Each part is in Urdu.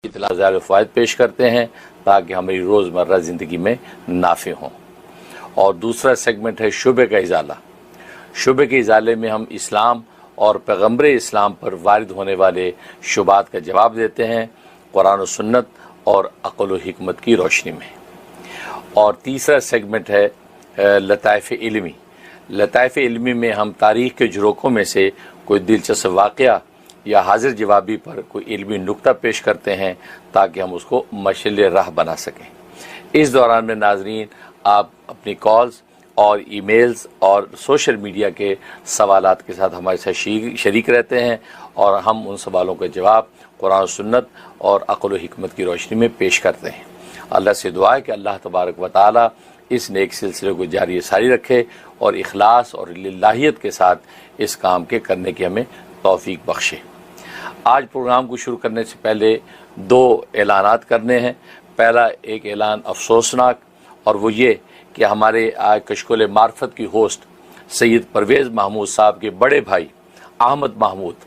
اطلاع ظاہر فوائد پیش کرتے ہیں تاکہ ہماری روزمرہ زندگی میں نافع ہوں۔ اور دوسرا سیگمنٹ ہے شبہ کا ازالہ۔ شبہ کے ازالے میں ہم اسلام اور پیغمبر اسلام پر وارد ہونے والے شبہات کا جواب دیتے ہیں قرآن و سنت اور عقل و حکمت کی روشنی میں۔ اور تیسرا سیگمنٹ ہے لطائف علمی۔ لطائف علمی میں ہم تاریخ کے جھروکوں میں سے کوئی دلچسپ واقعہ یا حاضر جوابی پر کوئی علمی نکتہ پیش کرتے ہیں تاکہ ہم اس کو مشعل راہ بنا سکیں۔ اس دوران میں ناظرین آپ اپنی کالز اور ای میلز اور سوشل میڈیا کے سوالات کے ساتھ ہمارے ساتھ شریک رہتے ہیں اور ہم ان سوالوں کا جواب قرآن و سنت اور عقل و حکمت کی روشنی میں پیش کرتے ہیں۔ اللہ سے دعا ہے کہ اللہ تبارک و تعالی اس نیک سلسلے کو جاری ساری رکھے اور اخلاص اور للہیت کے ساتھ اس کام کے کرنے کی ہمیں توفیق بخشے۔ آج پروگرام کو شروع کرنے سے پہلے دو اعلانات کرنے ہیں۔ پہلا ایک اعلان افسوسناک، اور وہ یہ کہ ہمارے آج کشکول معرفت کی ہوسٹ سید پرویز محمود صاحب کے بڑے بھائی احمد محمود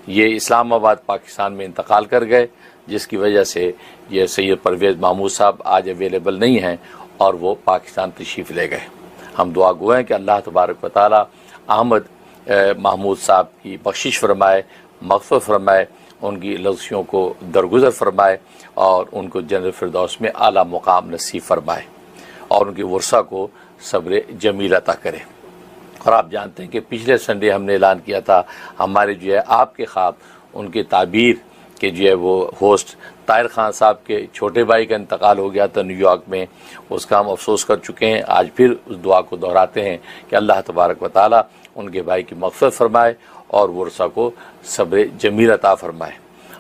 یہ اسلام آباد پاکستان میں انتقال کر گئے، جس کی وجہ سے یہ سید پرویز محمود صاحب آج اویلیبل نہیں ہیں اور وہ پاکستان تشریف لے گئے۔ ہم دعا گو ہیں کہ اللہ تبارک و تعالی احمد محمود صاحب کی بخشش فرمائے، مغفرت فرمائے، ان کی لغزشوں کو درگزر فرمائے اور ان کو جنت الفردوس میں اعلیٰ مقام نصیب فرمائے اور ان کی ورثہ کو صبر جمیل عطا کرے۔ اور آپ جانتے ہیں کہ پچھلے سنڈے ہم نے اعلان کیا تھا ہمارے جو ہے آپ کے خواب ان کے تعبیر کے جو ہے وہ ہوسٹ طاہر خان صاحب کے چھوٹے بھائی کا انتقال ہو گیا تھا نیو یارک میں، اس کا ہم افسوس کر چکے ہیں۔ آج پھر اس دعا کو دہراتے ہیں کہ اللہ تبارک و تعالی ان کے بھائی کی مغفرت فرمائے اور ورثہ کو صبر جمیل عطا فرمائے۔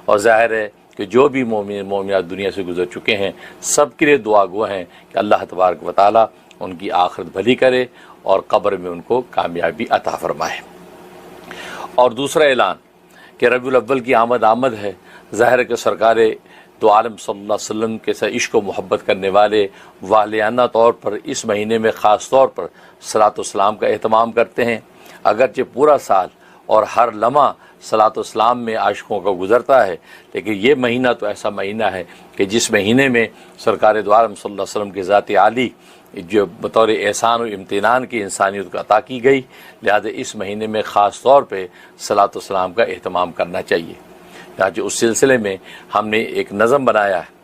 اور ظاہر ہے کہ جو بھی مومنات دنیا سے گزر چکے ہیں سب کے لیے دعا گو ہیں کہ اللہ تبارک و تعالی ان کی آخرت بھلی کرے اور قبر میں ان کو کامیابی عطا فرمائے۔ اور دوسرا اعلان کہ ربیع الاول کی آمد ہے۔ ظاہر ہے کہ سرکار دو عالم صلی اللہ علیہ وسلم کے ساتھ عشق و محبت کرنے والے والہانہ طور پر اس مہینے میں خاص طور پر صلاۃ والسلام کا اہتمام کرتے ہیں۔ اگرچہ پورا سال اور ہر لمحہ صلاۃ والسلام میں عاشقوں کا گزرتا ہے، لیکن یہ مہینہ تو ایسا مہینہ ہے کہ جس مہینے میں سرکار دو عالم صلی اللہ علیہ وسلم کے ذات عالی جو بطور احسان و امتنان کی انسانیت کو عطا کی گئی، لہذا اس مہینے میں خاص طور پہ صلاۃ والسلام کا اہتمام کرنا چاہیے۔ چنانچہ اس سلسلے میں ہم نے ایک نظم بنایا ہے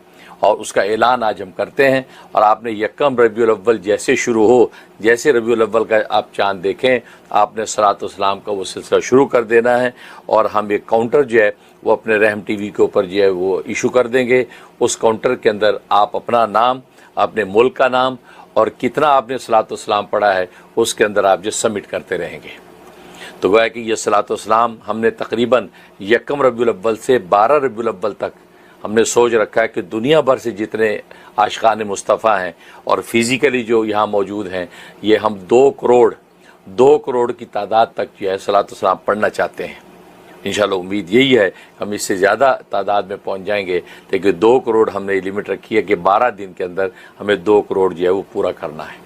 اور اس کا اعلان آج ہم کرتے ہیں۔ اور آپ نے یکم ربیع الاول جیسے شروع ہو، جیسے ربیع الاول کا آپ چاند دیکھیں، آپ نے صلاۃ والسلام کا وہ سلسلہ شروع کر دینا ہے۔ اور ہم ایک کاؤنٹر جو ہے وہ اپنے رحم ٹی وی کے اوپر جو ہے وہ ایشو کر دیں گے۔ اس کاؤنٹر کے اندر آپ اپنا نام، اپنے ملک کا نام اور کتنا آپ نے صلاۃ والسلام پڑھا ہے اس کے اندر آپ جو سبمٹ کرتے رہیں گے۔ تو گویا کہ یہ صلاۃ والسلام ہم نے تقریباً یکم ربیع الاول سے 12 ربیع الاول تک ہم نے سوچ رکھا ہے کہ دنیا بھر سے جتنے عاشقان مصطفیٰ ہیں اور فزیکلی جو یہاں موجود ہیں، یہ ہم 2 کروڑ کی تعداد تک جو ہے صلاۃ والسلام پڑھنا چاہتے ہیں۔ انشاءاللہ امید یہی ہے ہم اس سے زیادہ تعداد میں پہنچ جائیں گے، لیکن 2 کروڑ ہم نے لمٹ رکھی ہے کہ 12 دن کے اندر ہمیں 2 کروڑ جو ہے وہ پورا کرنا ہے۔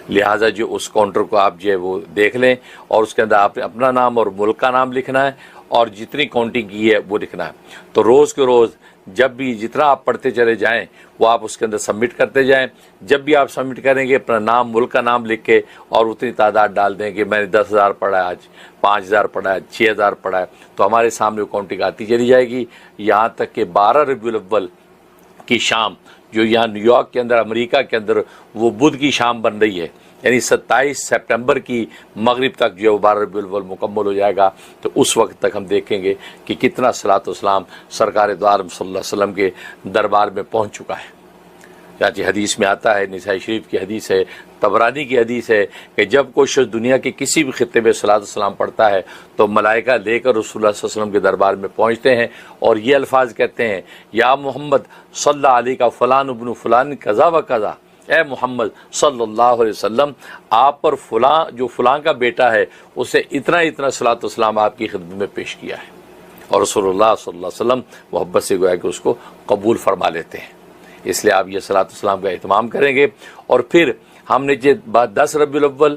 لہٰذا جو اس کاؤنٹر کو آپ جو ہے وہ دیکھ لیں اور اس کے اندر آپ نے اپنا نام اور ملک کا نام لکھنا ہے اور جتنی کاؤنٹنگ کی ہے وہ لکھنا ہے۔ تو روز کے روز جب بھی جتنا آپ پڑھتے چلے جائیں وہ آپ اس کے اندر سبمٹ کرتے جائیں۔ جب بھی آپ سبمٹ کریں گے اپنا نام، ملک کا نام لکھ کے اور اتنی تعداد ڈال دیں کہ میں نے 10,000 پڑھا ہے، آج 5,000 پڑھا ہے، 6,000 پڑھا ہے، تو ہمارے سامنے وہ کاؤنٹنگ آتی چلی جائے گی، یہاں تک کہ 12 ربیع الاول کی شام جو یہاں نیو یارک کے اندر امریکہ کے اندر وہ بدھ کی شام بن رہی ہے، یعنی 27 سپٹمبر کی مغرب تک جو ہے 12 ربیع الاول مکمل ہو جائے گا۔ تو اس وقت تک ہم دیکھیں گے کہ کتنا صلاۃ والسلام سرکار دو عالم صلی اللہ علیہ وسلم کے دربار میں پہنچ چکا ہے۔ چنانچہ حدیث میں آتا ہے، نسائی شریف کی حدیث ہے، طبرانی کی حدیث ہے کہ جب کوئی شخص دنیا کے کسی بھی خطے میں صلاۃ والسلام پڑھتا ہے تو ملائکہ لے کر رسول اللہ صلی اللہ علیہ وسلم کے دربار میں پہنچتے ہیں اور یہ الفاظ کہتے ہیں، یا محمد صلی اللہ علیہ کا فلان ابن فلان قضا و قضا، اے محمد صلی اللہ علیہ وسلم آپ پر فلاں جو فلاں کا بیٹا ہے اسے اتنا صلاۃ والسلام آپ کی خدمت میں پیش کیا ہے، اور رسول اللہ صلی اللہ علیہ وسلم محبت سے گویا کہ اس کو قبول فرما لیتے ہیں۔ اس لیے آپ یہ صلاۃ والسلام کا اہتمام کریں گے۔ اور پھر ہم نے یہ 10 ربیع الاول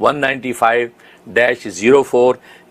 195-04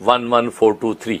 11423।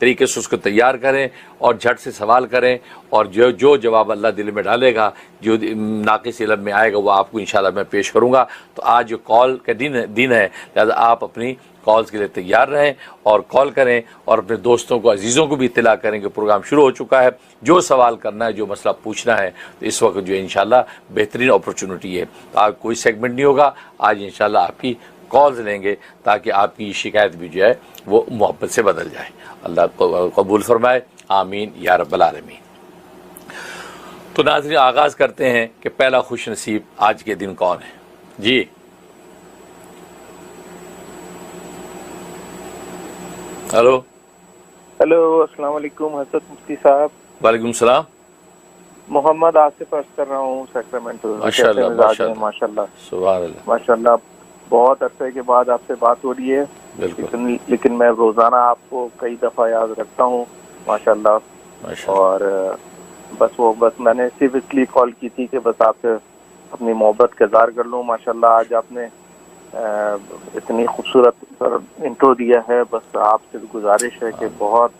طریقے سے اس کو تیار کریں اور جھٹ سے سوال کریں، اور جو جواب اللہ دل میں ڈالے گا، جو ناقص علم میں آئے گا، وہ آپ کو انشاءاللہ میں پیش کروں گا۔ تو آج جو کال کا دن ہے، لہٰذا آپ اپنی کالز کے لیے تیار رہیں اور کال کریں، اور اپنے دوستوں کو، عزیزوں کو بھی اطلاع کریں کہ پروگرام شروع ہو چکا ہے۔ جو سوال کرنا ہے، جو مسئلہ پوچھنا ہے، تو اس وقت جو ہے انشاءاللہ بہترین اپرچونٹی ہے۔ تو آج کوئی سیگمنٹ نہیں ہوگا، آج انشاءاللہ آپ کی کالز لیں گے تاکہ آپ کی شکایت بھی جو ہے وہ محبت سے بدل جائے۔ اللہ قبول فرمائے، آمین یا رب العالمین۔ تو ناظرین، آغاز کرتے ہیں کہ پہلا خوش نصیب آج کے دن کون ہے؟ جی ہلو السلام علیکم حضرت مفتی صاحب۔ وعلیکم السلام۔ محمد آصف عرض کر رہا ہوں، سیکرامنٹو۔ ماشاءاللہ سبحان اللہ، ماشاءاللہ، بہت عرصے کے بعد آپ سے بات ہو رہی ہے، لیکن میں روزانہ آپ کو کئی دفعہ یاد رکھتا ہوں، ماشاءاللہ۔ اور بس میں نے صرف اس لیے کال کی تھی کہ بس آپ سے اپنی محبت کا اظہار کر لوں۔ ماشاءاللہ آج آپ نے اتنی خوبصورت انٹرو دیا ہے، بس آپ سے گزارش ہے کہ بہت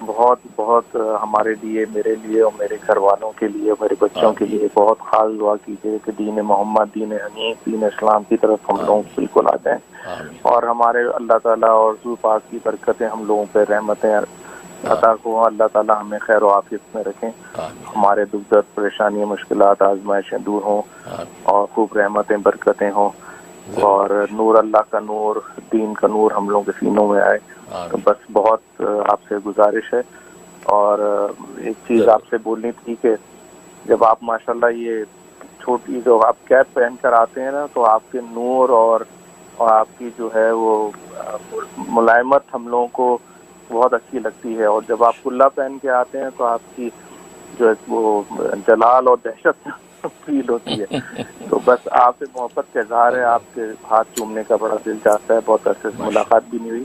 بہت بہت ہمارے لیے، میرے لیے اور میرے گھر والوں کے لیے، میرے بچوں کے لیے بہت خاص دعا کیجیے کہ دین محمد، دین حنیف، دین اسلام کی طرف ہم لوگ بالکل آ جائیں، اور ہمارے اللہ تعالیٰ اور حضور پاک کی برکتیں ہم لوگوں پہ، رحمتیں عطا کو اللہ تعالیٰ ہمیں خیر و عافیت میں رکھیں، ہمارے دکھ درد، پریشانیاں، مشکلات، آزمائشیں دور ہوں، اور خوب رحمتیں، برکتیں ہوں، اور نور اللہ کا نور، دین کا نور ہم لوگوں کے سینوں میں آئے۔ تو بس بہت آپ سے گزارش ہے۔ اور ایک چیز آپ سے بولنی تھی کہ جب آپ ماشاءاللہ یہ چھوٹی جو آپ کیپ پہن کر آتے ہیں نا، تو آپ کے نور اور آپ کی جو ہے وہ ملائمت ہم لوگوں کو بہت اچھی لگتی ہے، اور جب آپ کلا پہن کے آتے ہیں تو آپ کی جو ہے وہ جلال اور دہشت فیل ہوتی ہے۔ تو بس آپ سے محبت کا اظہار ہے، آپ کے ہاتھ چومنے کا بڑا دل چاہتا ہے، بہت عرصے سے ملاقات بھی نہیں ہوئی،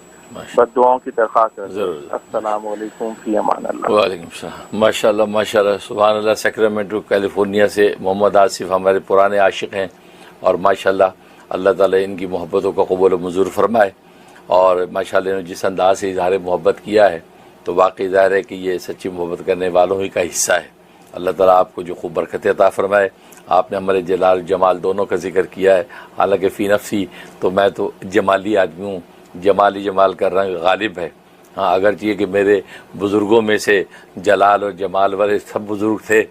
بس دعاؤں کی درخواست ہے۔ السلام علیکم، فی امان اللہ۔ وعلیکم السلام۔ ماشاءاللہ ماشاءاللہ، سبحان اللہ۔ سیکرامنٹو کیلیفورنیا سے محمد آصف ہمارے پرانے عاشق ہیں، اور ماشاءاللہ اللہ تعالیٰ ان کی محبتوں کو قبول و منظور فرمائے، اور ماشاءاللہ انہوں نے جس انداز سے اظہار محبت کیا ہے تو واقعی ظاہر ہے کہ یہ سچی محبت کرنے والوں ہی کا حصہ ہے۔ اللہ تعالیٰ آپ کو جو خوب برکت عطا فرمائے۔ آپ نے ہمارے جلال جمال دونوں کا ذکر کیا ہے، حالانکہ فی نفسی تو میں تو جمالی آدمی ہوں، جمالی جمال کا رنگ غالب ہے۔ ہاں، اگرچہ کہ میرے بزرگوں میں سے جلال اور جمال والے سب بزرگ تھے،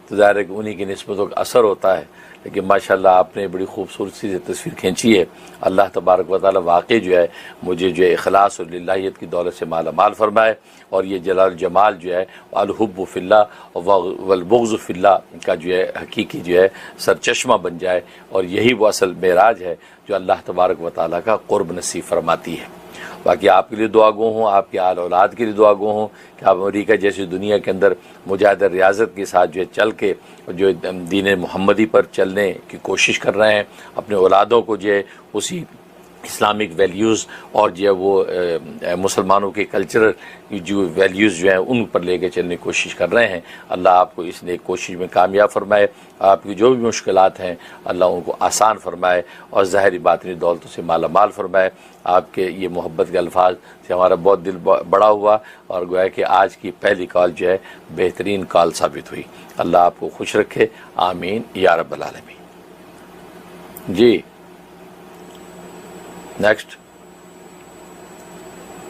تو ظاہر ہے کہ انہی کی نسبتوں کا اثر ہوتا ہے، لیکن ماشاءاللہ آپ نے بڑی خوبصورتی سے تصویر کھینچی ہے۔ اللہ تبارک و تعالیٰ واقعی جو ہے مجھے جو ہے اخلاص اور للہیت کی دولت سے مالا مال فرمائے، اور یہ جلال جمال جو ہے الحب فی اللہ والبغض فی اللہ کا جو ہے حقیقی جو ہے سرچشمہ بن جائے، اور یہی وہ اصل معراج ہے جو اللہ تبارک و تعالیٰ کا قرب نصیب فرماتی ہے۔ باقی آپ کے لیے دعا گو ہوں، آپ کے آل اولاد کے لیے دعا گو ہوں کہ آپ امریکہ جیسی دنیا کے اندر مجاہد ریاضت کے ساتھ جو ہے چل کے جو دین محمدی پر چلنے کی کوشش کر رہے ہیں، اپنے اولادوں کو جو ہے اسی اسلامک ویلیوز اور جو ہے وہ مسلمانوں کے کلچرل جو ویلیوز جو ہیں ان پر لے کے چلنے کی کوشش کر رہے ہیں۔ اللہ آپ کو اس نیک کوشش میں کامیاب فرمائے، آپ کی جو بھی مشکلات ہیں اللہ ان کو آسان فرمائے، اور ظاہری باطنی دولتوں سے مالا مال فرمائے۔ آپ کے یہ محبت کے الفاظ سے ہمارا بہت دل بڑا ہوا، اور گویا کہ آج کی پہلی کال جو ہے بہترین کال ثابت ہوئی۔ اللہ آپ کو خوش رکھے، آمین یا رب العالمین۔ جی نیکسٹ۔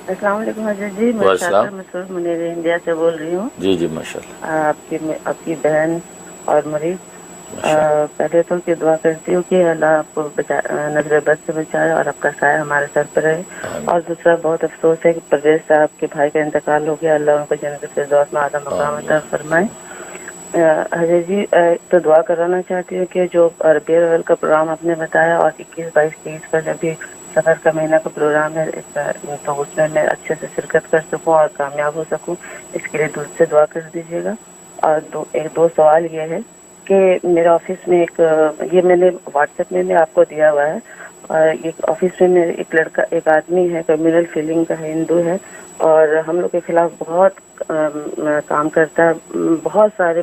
السلام علیکم حضرت جی، میں مسعود منیر انڈیا سے بول رہی ہوں۔ جی جی ماشاءاللہ۔ آپ کی بہن اور مریض، پہلے تو کہ دعا کرتی ہوں کہ اللہ آپ کو نظر بد سے بچائے اور آپ کا سایہ ہمارے سر پر رہے، اور دوسرا بہت افسوس ہے کہ پرویز صاحب کے بھائی کا انتقال ہو گیا، اللہ ان کو جنت الفردوس میں اعلیٰ مقام عطا فرمائے۔ حضرت جی تو دعا کرانا چاہتی ہوں کہ جو ربیع الاول کا پروگرام آپ نے بتایا، اور 21، 22، 23 کا جب بھی سفر کا مہینہ کا پروگرام ہے، تو اس میں اچھے سے شرکت کر سکوں اور کامیاب ہو سکوں، اس کے لیے دل سے دعا کر دیجیے گا۔ اور دو سوال یہ ہے کہ میرے آفس میں یہ میں نے واٹس ایپ میں بھی آپ کو دیا ہوا ہے، اور ایک آفس میں ایک لڑکا، ایک آدمی ہے، کمیونل فیلنگ کا ہے، ہندو ہے، اور ہم لوگ کے خلاف بہت کام کرتا ہے، بہت سارے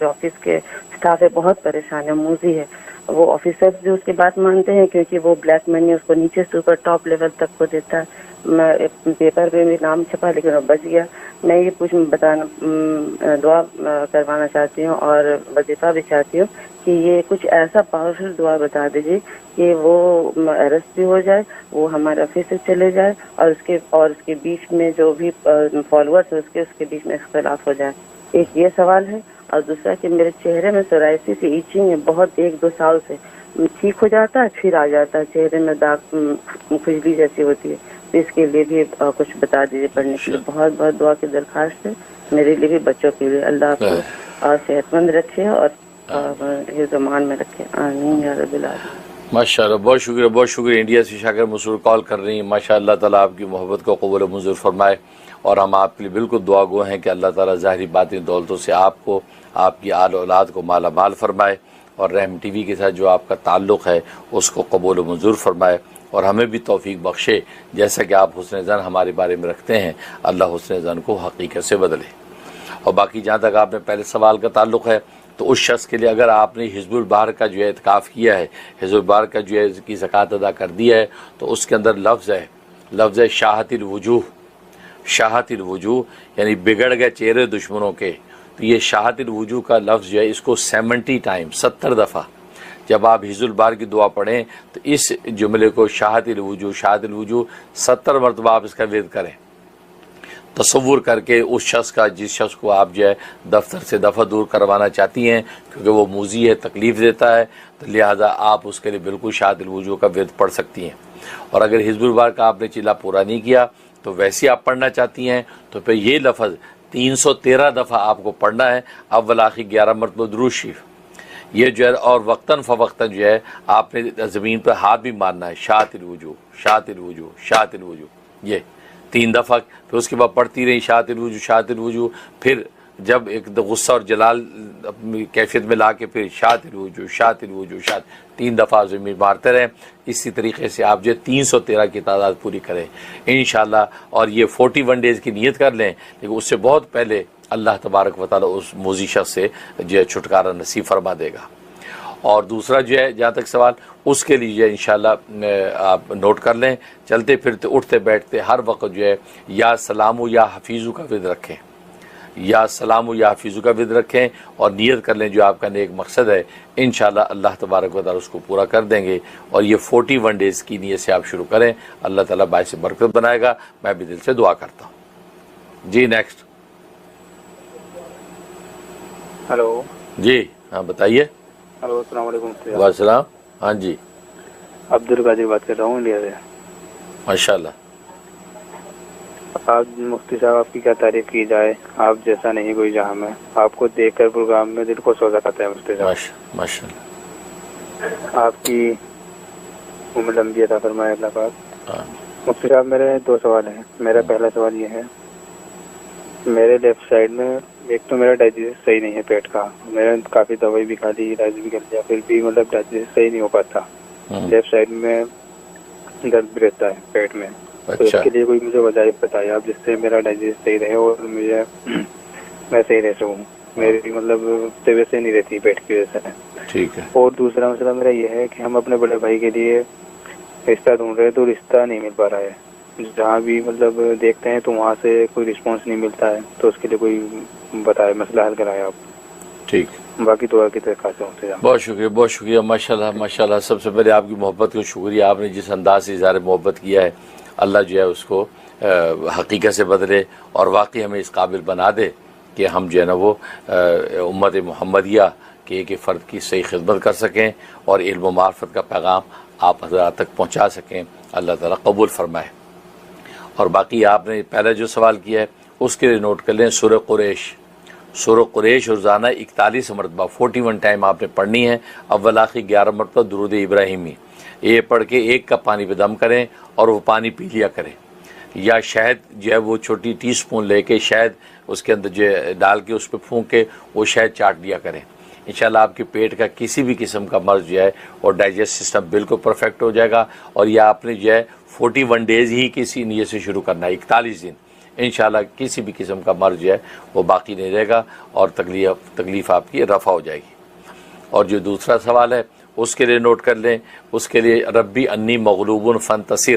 جو آفس کے اسٹاف ہے بہت پریشان ہے، موذی ہے۔ وہ آفیسرز بھی اس کی بات مانتے ہیں کیونکہ وہ بلیک منی اس کو نیچے سے اوپر ٹاپ لیول تک کو دیتا ہے، پیپر پہ بھی نام چھپا لیکن وہ بچ گیا. میں یہ دعا کروانا چاہتی ہوں اور وظیفہ بھی چاہتی ہوں کہ یہ کچھ ایسا پاورفل دعا بتا دیجیے کہ وہ ارسٹ بھی ہو جائے, وہ ہمارے آفس سے چلے جائے, اور اس کے بیچ میں جو بھی فالوورس ہیں اس کے بیچ میں اختلاف ہو جائے. ایک یہ سوال ہے. اور دوسرا کہ میرے چہرے میں سورائسس سے ایچنگ ہے بہت, 1-2 سال سے ٹھیک ہو جاتا ہے پھر آ جاتا ہے, چہرے میں داغ کھجلی جیسی ہوتی ہے. تو اس کے لیے بھی کچھ بتا دیجیے پڑھنے کے لیے. بہت بہت دعا کی درخواست ہے میرے لیے بھی, بچوں کے لیے. اللہ آپ کو صحت مند رکھے اور زمان میں رکھے. آمین یا رب العالمین. ماشاء اللہ, بہت شکریہ, بہت شکریہ. انڈیا سے شاکر مسرور کال کر رہی ہیں. ماشاء اللہ تعالیٰ آپ کی محبت کو قبول و منظور فرمائے, اور ہم آپ کے لیے بالکل دعا گو ہیں کہ اللہ تعالیٰ ظاہری باطنی دولتوں سے آپ کو, آپ کی آل اولاد کو مالا مال فرمائے, اور رحم ٹی وی کے ساتھ جو آپ کا تعلق ہے اس کو قبول و منظور فرمائے, اور ہمیں بھی توفیق بخشے. جیسا کہ آپ حسن ظن ہمارے بارے میں رکھتے ہیں, اللہ حسن ظن کو حقیقت سے بدلے. اور باقی جہاں تک آپ نے پہلے سوال کا تعلق ہے, تو اس شخص کے لیے اگر آپ نے حزب البہر کا جو ہے اعتکاف کیا ہے, حزب البہر کا جو ہے کی زکوٰۃ ادا کر دیا ہے, تو اس کے اندر لفظ ہے شاہت الوجوہ. شاہت الوجوہ یعنی بگڑ گئے چہرے دشمنوں کے. تو یہ شاہت الوجوہ کا لفظ جو ہے اس کو 70 ٹائم 70 دفعہ جب آپ حزب البہر کی دعا پڑھیں تو اس جملے کو شاہت الوجوہ 70 مرتبہ آپ اس کا ورد کریں. تصور کر کے اس شخص کا, جس شخص کو آپ جو ہے دفتر سے دفعہ دور کروانا چاہتی ہیں, کیونکہ وہ موذی ہے, تکلیف دیتا ہے, تو لہٰذا آپ اس کے لیے بالکل شاہت الوجوہ کا ورد پڑھ سکتی ہیں. اور اگر حزب البہر کا آپ نے چلا پورا نہیں کیا تو ویسے آپ پڑھنا چاہتی ہیں, تو پھر یہ لفظ 313 دفعہ آپ کو پڑھنا ہے, اول آخر 11 مرتبہ درود شریف. یہ جو ہے اور وقتاً فوقتاً جو ہے آپ نے زمین پر ہاتھ بھی مارنا ہے, شاہت الوجوہ شاہت الوجوہ شاہت الوجوہ, یہ 3 دفعہ. پھر اس کے بعد پڑھتی رہی شاہت الوجوہ. پھر جب ایک غصہ اور جلال اپنی کیفیت میں لا کے پھر شاہت الوجوہ 3 دفعہ زمین مارتے رہیں. اسی طریقے سے آپ جو 313 کی تعداد پوری کریں انشاءاللہ. اور یہ 41 ڈیز کی نیت کر لیں, لیکن اس سے بہت پہلے اللہ تبارک و تعالیٰ اس موذی شخص سے جو ہے چھٹکارا نصیب فرما دے گا. اور دوسرا جو ہے جہاں تک سوال, اس کے لیے انشاءاللہ آپ نوٹ کر لیں, چلتے پھرتے اٹھتے بیٹھتے ہر وقت جو ہے یا سلام یا حفیظو کا ورد رکھیں, یا سلام یا حفیظو کا ورد رکھیں, اور نیت کر لیں جو آپ کا نیک مقصد ہے. انشاءاللہ اللہ تبارک و تعالیٰ اس کو پورا کر دیں گے. اور یہ 41 ڈیز کی نیت سے آپ شروع کریں, اللہ تعالیٰ باعث برکت بنائے گا. میں بھی دل سے دعا کرتا ہوں. جی نیکسٹ. ہلو. جی ہاں بتائیے. ہلو, السلام علیکم. وعلیکم السلام. ہاں جی, عبد القادر بات کر رہا ہوں انڈیا سے. ماشاء اللہ. آپ مفتی صاحب, آپ کی کیا تعریف کی جائے, آپ جیسا نہیں کوئی جہاں میں. آپ کو دیکھ کر پروگرام میں دل کو سوزا کرتا ہے مفتی صاحب. ماشاء اللہ. آپ کی عمر لمبی عطا فرمائے اللہ پاک. مفتی صاحب میرے 2 سوال ہیں. میرا پہلا سوال یہ ہے, میرے لیفٹ سائڈ میں ایک تو میرا ڈائجسٹ صحیح نہیں ہے پیٹ کا. میں نے کافی دوائی بھی کھا لی, علاج بھی کر لیا, پھر بھی مطلب ڈائجسٹ صحیح نہیں ہو پاتا. لیفٹ سائڈ میں درد بھی رہتا ہے پیٹ میں. تو اس کے لیے کوئی مجھے وظائف بتائے آپ, جس سے میرا ڈائجسٹ صحیح رہے اور مجھے میں صحیح رہ سکوں. میری مطلب طبیعت سے نہیں رہتی پیٹ کی وجہ سے. ٹھیک ہے. اور دوسرا مسئلہ میرا یہ ہے کہ ہم اپنے بڑے بھائی کے لیے رشتہ ڈھونڈ رہے تو رشتہ نہیں مل پا رہا ہے. جہاں بھی مطلب دیکھتے ہیں تو وہاں سے کوئی رسپانس نہیں ملتا ہے. تو اس کے لیے کوئی بتائے, مسئلہ حل کرائے آپ. ٹھیک. باقی دعا کی درخواست ہے. بہت شکریہ, بہت شکریہ. ماشاء اللہ ماشاء اللہ. سب سے پہلے آپ کی محبت کو شکریہ. آپ نے جس انداز سے اظہار محبت کیا ہے, اللہ جو ہے اس کو حقیقت سے بدلے, اور واقعی ہمیں اس قابل بنا دے کہ ہم جو ہے نا وہ امت محمدیہ کے ایک فرد کی صحیح خدمت کر سکیں, اور علم و معرفت کا پیغام آپ حضرات تک پہنچا سکیں. اللہ تعالیٰ قبول فرمائے. اور باقی آپ نے پہلا جو سوال کیا ہے اس کے لیے نوٹ کر لیں, سورہ قریش روزانہ 41 مرتبہ 41 ٹائم آپ نے پڑھنی ہے. اول آخر 11 مرتبہ درود ابراہیمی. یہ پڑھ کے 1 کپ پانی پہ دم کریں اور وہ پانی پی لیا کریں, یا شہد جو ہے وہ چھوٹی ٹی سپون لے کے شہد اس کے اندر جو ڈال کے اس پہ پھونک کے وہ شہد چاٹ لیا کریں. انشاءاللہ آپ کے پیٹ کا کسی بھی قسم کا مرض جو ہے اور ڈائجسٹ سسٹم بالکل پرفیکٹ ہو جائے گا. اور یہ آپ نے جو ہے 41 ڈیز ہی کسی نیت سے شروع کرنا ہے, 41 دن. انشاءاللہ کسی بھی قسم کا مرض جو ہے وہ باقی نہیں رہے گا, اور تکلیف آپ کی رفع ہو جائے گی. اور جو دوسرا سوال ہے اس کے لیے نوٹ کر لیں, اس کے لیے ربی انی مغلوب فانتصر.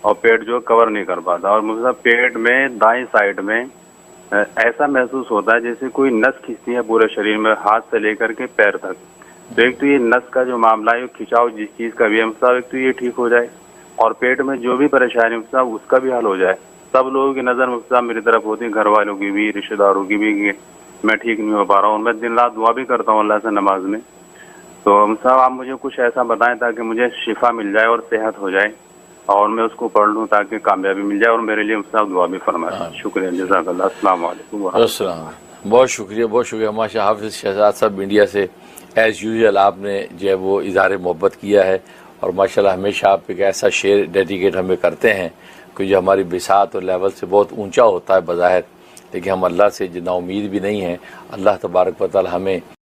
اور پیٹ جو کور نہیں کر پاتا، اور مجھے پیٹ میں دائیں سائڈ میں ایسا محسوس ہوتا ہے جیسے کوئی نس کھینچتی ہے پورے شریر میں، ہاتھ سے لے کر کے پیر تک. تو ایک تو یہ نس کا جو معاملہ ہے کھینچاؤ جس چیز کا بھی ہے صاحب، ایک تو یہ ٹھیک ہو جائے، اور پیٹ میں جو بھی پریشانی صاحب اس کا بھی حل ہو جائے. سب لوگوں کی نظر صاحب میری طرف ہوتی ہے، گھر والوں کی بھی، رشتہ داروں کی بھی، کہ میں ٹھیک نہیں ہو پا رہا ہوں. میں دن رات دعا بھی کرتا ہوں اللہ سے نماز میں. تو صاحب آپ مجھے کچھ ایسا بتائیں تاکہ مجھے شفا مل جائے اور صحت ہو جائے، اور میں اس کو پڑھ لوں تاکہ کامیابی مل جائے، اور میرے لیے صاحب دعا بھی فرمائیں. شکریہ، جزاک اللہ. السلام علیکم. السلام. بہت شکریہ، بہت شکریہ. ماشاء حافظ شہزاد صاحب انڈیا سے ایز یوزول آپ نے جو ہے وہ اظہار محبت کیا ہے، اور ماشاءاللہ ہمیشہ آپ ایک ایسا شعر ڈیڈیکیٹ ہمیں کرتے ہیں کہ جو ہماری بساط اور لیول سے بہت اونچا ہوتا ہے بظاہر، لیکن ہم اللہ سے جتنا امید بھی نہیں ہے. اللہ تبارک و تعالی ہمیں